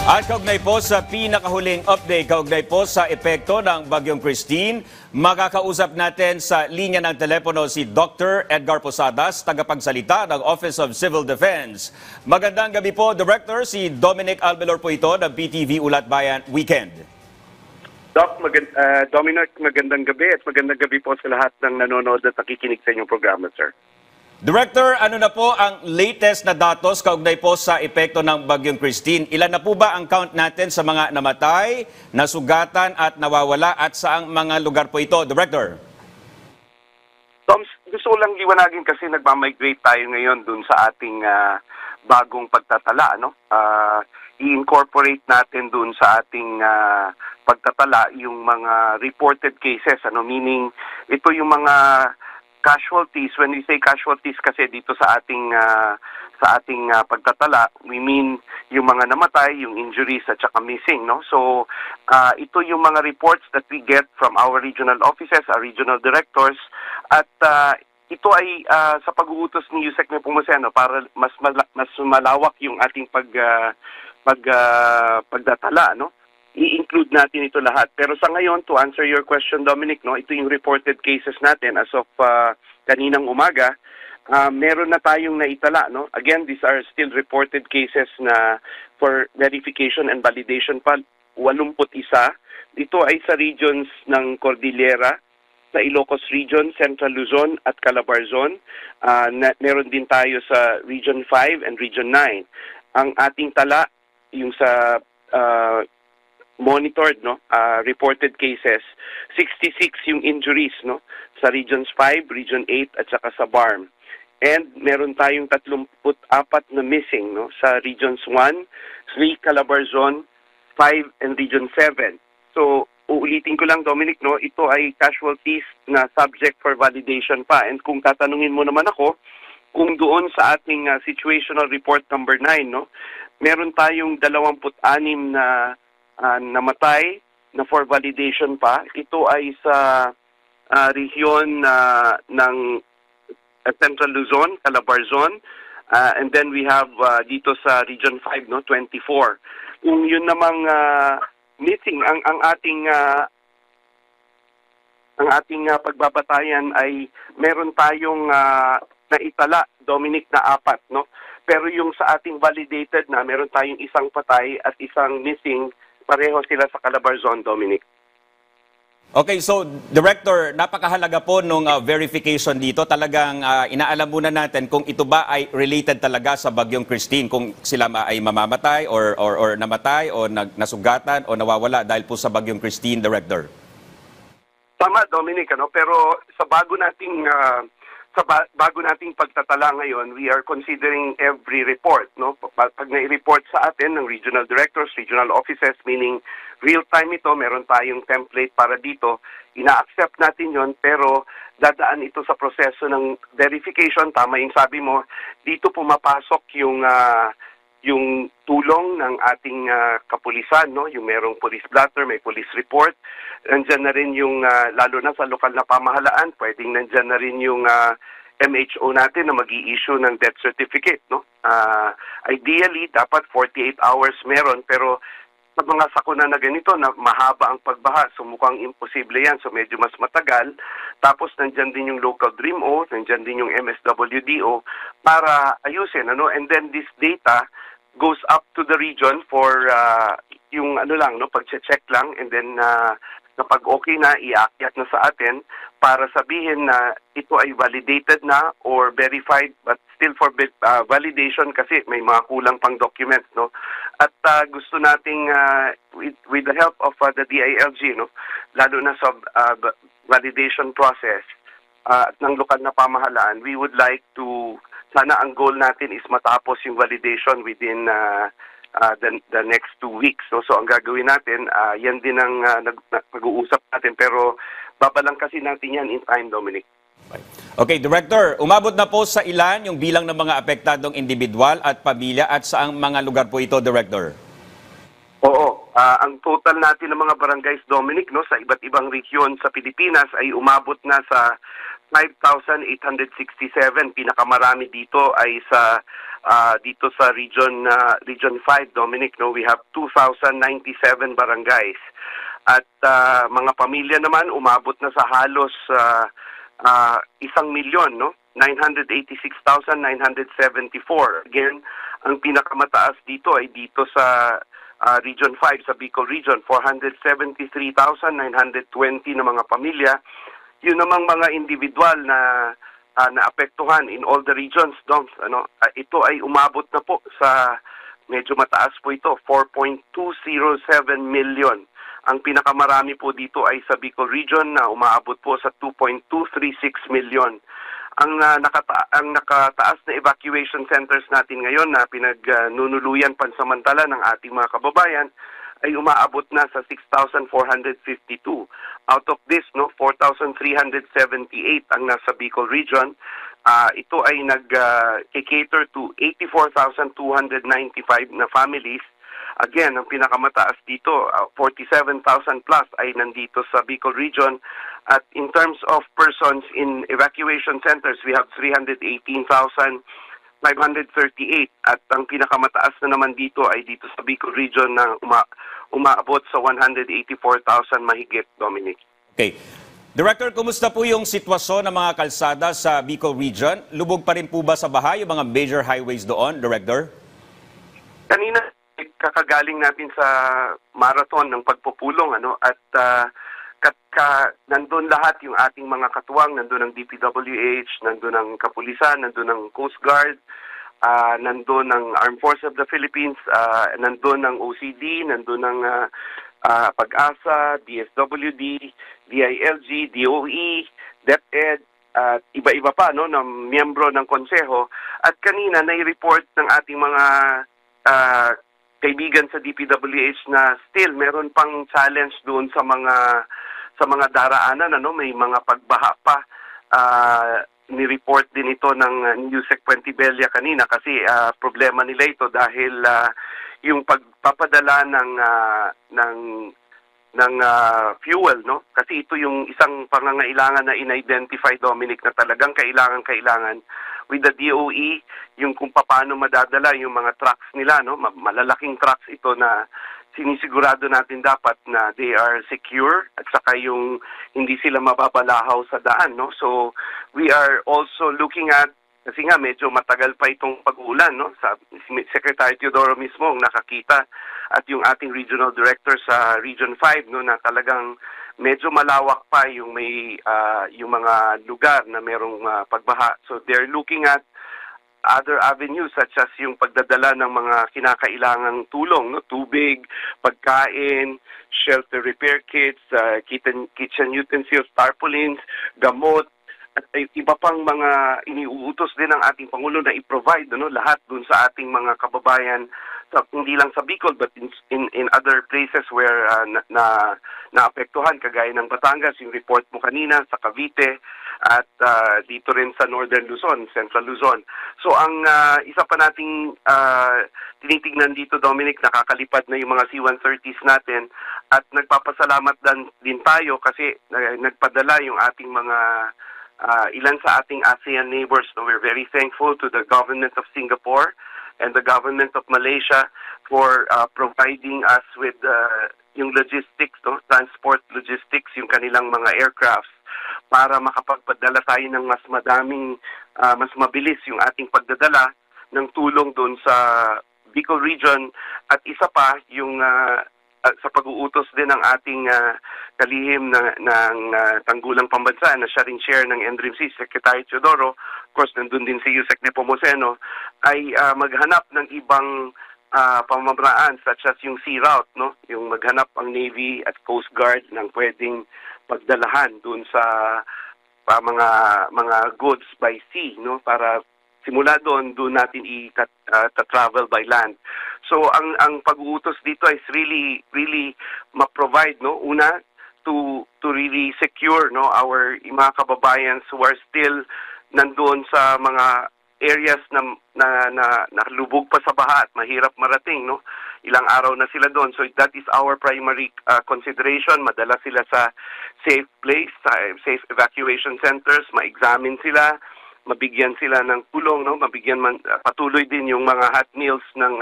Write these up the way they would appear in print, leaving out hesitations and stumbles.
At kaugnay po sa pinakahuling update, kaugnay po sa epekto ng Bagyong Christine, makakausap natin sa linya ng telepono si Dr. Edgar Posadas, tagapagsalita ng Office of Civil Defense. Magandang gabi po, Director. Si Dominic Albelor po ito ng PTV Ulat Bayan Weekend. Doc, Dominic, magandang gabi at magandang gabi po sa lahat ng nanonood at nakikinig sa inyong programa, sir. Director, ano na po ang latest na datos kaugnay po sa epekto ng Bagyong Christine? Ilan na po ba ang count natin sa mga namatay, nasugatan at nawawala at saang mga lugar po ito, Director? Tom, gusto ko lang liwanagin kasi nagmamigrate tayo ngayon dun sa ating bagong pagtatala. No? I-incorporate natin dun sa ating pagtatala yung mga reported cases. Meaning, ito yung mga casualties. When we say casualties kasi dito sa ating pagtatala, we mean yung mga namatay, yung injuries at saka missing, no? So ito yung mga reports that we get from our regional offices, our regional directors, at ito ay sa pag-uutos ni Yusek Nepomuceno para mas malawak yung ating pagdatala, no? I-include natin ito lahat. Pero sa ngayon, to answer your question, Dominic, no, ito yung reported cases natin as of kaninang umaga. Meron na tayong naitala. No? Again, these are still reported cases na for verification and validation pa, 81. Ito ay sa regions ng Cordillera, sa Ilocos Region, Central Luzon at Calabar Zone. Meron din tayo sa Region 5 and Region 9. Ang ating tala, yung sa monitored, no, reported cases, 66 yung injuries, no, sa Regions 5, Region 8 at saka sa BARM. And meron tayong 34 na missing, no, sa Regions 1, 3 Calabar Zone, 5 and Region 7. So uulitin ko lang, Dominic, no, ito ay casualties na subject for validation pa. And kung tatanungin mo naman ako kung doon sa ating situational report number 9, no, meron tayong 26 na namatay na for validation pa. Ito ay sa region ng Central Luzon, Calabar Zone, and then we have dito sa Region 5, no, 24. Kung yun namang missing, ang ating pagbabatayan ay meron tayong naitala, Dominic, na 4, no? Pero yung sa ating validated na meron tayong isang patay at isang missing, pareho sila sa Calabar Zone, Dominic. Okay, so Director, napakahalaga po nung verification dito. Talagang inaalam muna natin kung ito ba ay related talaga sa Bagyong Christine, kung sila ay mamamatay or namatay o nasugatan o nawawala dahil po sa Bagyong Christine, Director. Tama, Dominic, pero sa bago nating pagtatala ngayon, we are considering every report, no? Pag nai-report sa atin ng regional directors, regional offices, meaning real-time ito, meron tayong template para dito, ina-accept natin yon, pero dadaan ito sa proseso ng verification. Tama yung sabi mo, dito pumapasok yung tulong ng ating kapulisan, no? Yung merong police blotter, may police report. Nandiyan na rin yung, lalo na sa lokal na pamahalaan, pwedeng nandiyan na rin yung MHO natin na mag-i-issue ng death certificate, no? Ideally, dapat 48 hours meron, pero sa mga sakuna na ganito na mahaba ang pagbaha, so mukhang imposible yan, so medyo mas matagal. Tapos nandyan din yung local DRIMO, nandyan din yung MSWDO para ayusin, and then this data goes up to the region for yung pag-check lang, and then kapag okay na, iakyat na sa atin para sabihin na ito ay validated na or verified, but still for validation kasi may mga kulang pang documents, no? At gusto nating with the help of the DILG, no, lalo na sa validation process at ng lokal na pamahalaan, we would like to, sana ang goal natin is matapos yung validation within the next 2 weeks. So ang gagawin natin, yan din ang nag-uusap natin, pero babalang kasi natin yan in time, Dominic. Okay, Director, umabot na po sa ilan yung bilang ng mga apektadong individual at pamilya at saang mga lugar po ito, Director? Oo, ang total natin ng mga barangays, Dominic, no, sa iba't ibang region sa Pilipinas ay umabot na sa 5,867. Pinakamarami dito ay sa dito sa Region 5, Dominic, no, we have 2,097 barangays. At mga pamilya naman umabot na sa halos 1,000,000, no? 986,974. Again, ang pinakamataas dito ay dito sa Region 5, sa Bicol Region, 473,920 na mga pamilya. Yun namang mga individual na naapektuhan in all the regions, Doms, ito ay umabot na po sa medyo mataas po ito, 4.207 million. Ang pinakamarami po dito ay sa Bicol Region na umaabot po sa 2.236 million. Ang nakataas na evacuation centers natin ngayon na pinagnunuluyan pansamantala ng ating mga kababayan ay umaabot na sa 6,452. Out of this, 4,378 ang nasa Bicol Region. Ito ay nag-cater to 84,295 na families. Again, ang pinakamataas dito, 47,000 plus ay nandito sa Bicol Region. At in terms of persons in evacuation centers, we have 318,538. At ang pinakamataas na naman dito ay dito sa Bicol Region na umaabot sa 184,000 mahigit, Dominic. Okay. Director, kumusta po yung sitwasyon ng mga kalsada sa Bicol Region? Lubog pa rin po ba sa baha yung mga major highways doon, Director? Kanina, kakagaling natin sa marathon ng pagpupulong, at nandun lahat yung ating mga katuwang, nandun ang DPWH, nandun ang Kapulisan, nandun ang Coast Guard, nandun ang Armed Forces of the Philippines, nandun ang OCD, nandun ang Pag-asa, DSWD, DILG, DOE, DepEd, at iba-iba pa na miyembro ng konseho. At kanina nai-report ng ating mga kaibigan sa DPWH na still meron pang challenge doon sa mga daraanan, may mga pagbaha pa. Ni-report din ito ng Newsec Puentibella kanina kasi problema nila ito dahil yung pagpapadala ng fuel, kasi ito yung isang pangangailangan na in-identify, Dominic, na talagang kailangan with the DOE, yung kung paano madadala yung mga trucks nila, malalaking trucks ito na sinisigurado natin dapat na they are secure at saka yung hindi sila mababalahaw sa daan, So we are also looking at, kasi nga medyo matagal pa itong pag-uulan, sa Secretary Teodoro mismo ang nakakita at yung ating regional director sa Region 5, na talagang medyo malawak pa yung may yung mga lugar na merong pagbaha. So they're looking at other avenues such as yung pagdadala ng mga kinakailangang tulong, tubig, pagkain, shelter repair kits, kitchen utensils, tarpaulins, gamot, at iba pang mga iniuutos din ng ating Pangulo na i-provide lahat dun sa ating mga kababayan, hindi lang sa Bicol but in other places where naapektuhan, kagaya ng Batangas, yung report mo kanina, sa Cavite, at dito rin sa Northern Luzon, Central Luzon. So ang isa pa nating tinitignan dito, Dominic, nakakalipad na yung mga C-130s natin at nagpapasalamat din tayo kasi nagpadala yung ating mga ilan sa ating ASEAN neighbors. We're very thankful to the government of Singapore and the government of Malaysia for providing us with yung logistics, transport logistics, yung kanilang mga aircrafts para makapagpadala tayo ng mas mabilis yung ating pagdadala ng tulong doon sa Bicol Region. At isa pa, yung sa pag-uutos din ng ating kalihim ng Tanggulang Pambansa na siya rin chair ng NDRIMC, Secretary Teodoro, of course, nandun din si Yusek Nepomuceno, ay maghanap ng ibang pamamaraan such as yung sea route, yung maghanap ang Navy at Coast Guard ng pwedeng pagdalahan dun sa mga goods by sea, para simula doon natin i-travel by land. So ang pag-uutos dito is really ma-provide una to really secure our mga kababayans who are still nandoon sa mga areas na lubog pa sa baha at mahirap marating, Ilang araw na sila doon. So that is our primary consideration. Madala sila sa safe place, sa safe evacuation centers, ma-examine sila, mabigyan sila ng tulong, no? Patuloy din yung mga hot meals ng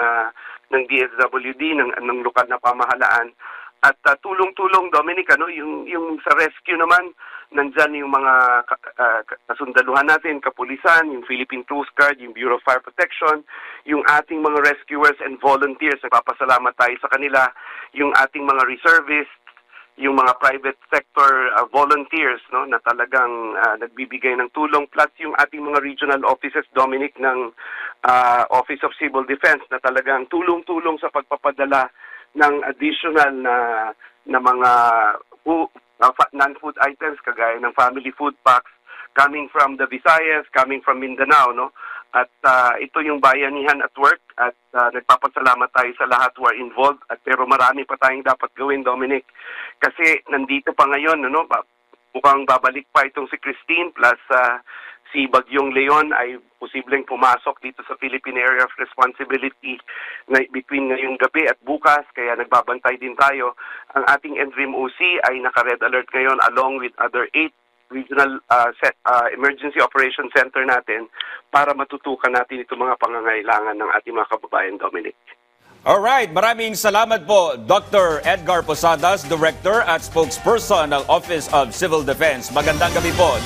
DSWD, ng lokal na pamahalaan. At tulong-tulong, Dominic, yung sa rescue naman, nandyan yung mga kasundaluhan natin, kapulisan, yung Philippine Coast Guard, yung Bureau of Fire Protection, yung ating mga rescuers and volunteers, nagpapasalamat tayo sa kanila, yung ating mga reservists, yung mga private sector volunteers, no, na talagang nagbibigay ng tulong, plus yung ating mga regional offices, Dominic, ng Office of Civil Defense, na talagang tulong-tulong sa pagpapadala ng additional na mga non-food items kagaya ng family food packs coming from the Visayas, coming from Mindanao, no? At ito yung bayanihan at work, at nagpapasalamat tayo sa lahat who are involved, pero marami pa tayong dapat gawin, Dominic, kasi nandito pa ngayon, mukhang babalik pa itong si Christine, plus si Bagyong Leon ay posibleng pumasok dito sa Philippine Area of Responsibility between ngayong gabi at bukas, kaya nagbabantay din tayo. Ang ating NDRIM OC ay naka-red alert ngayon along with other 8 regional emergency operation center natin para matutukan natin itong mga pangangailangan ng ating mga kababayan, Dominic. Alright, maraming salamat po, Dr. Edgar Posadas, Director at Spokesperson ng Office of Civil Defense. Magandang gabi po,